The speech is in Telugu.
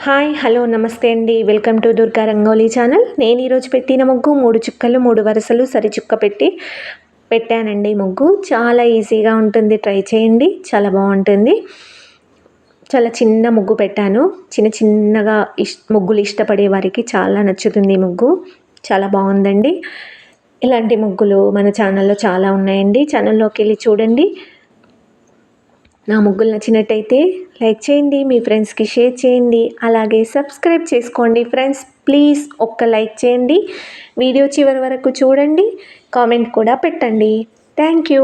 హాయ్ హలో నమస్తే అండి. Welcome to Durga rangoli channel. నేను ఈరోజు పెట్టిన ముగ్గు 3 చుక్కలు 3 వరుసలు సరిచుక్క పెట్టానండి. ముగ్గు చాలా ఈజీగా ఉంటుంది, ట్రై చేయండి, చాలా బాగుంటుంది. చాలా చిన్న ముగ్గు పెట్టాను. చిన్నగా ముగ్గులు ఇష్టపడే వారికి చాలా నచ్చుతుంది ఈ ముగ్గు. చాలా బాగుందండి. ఇలాంటి ముగ్గులు మన ఛానల్లో చాలా ఉన్నాయండి. ఛానల్లోకి వెళ్ళి చూడండి. నా ముగ్గులు నచ్చినట్టయితే లైక్ చేయండి, మీ ఫ్రెండ్స్కి షేర్ చేయండి, అలాగే సబ్స్క్రైబ్ చేసుకోండి. ఫ్రెండ్స్ ప్లీజ్ ఒక్క లైక్ చేయండి, వీడియో చివరి వరకు చూడండి, కామెంట్ కూడా పెట్టండి. Thank you.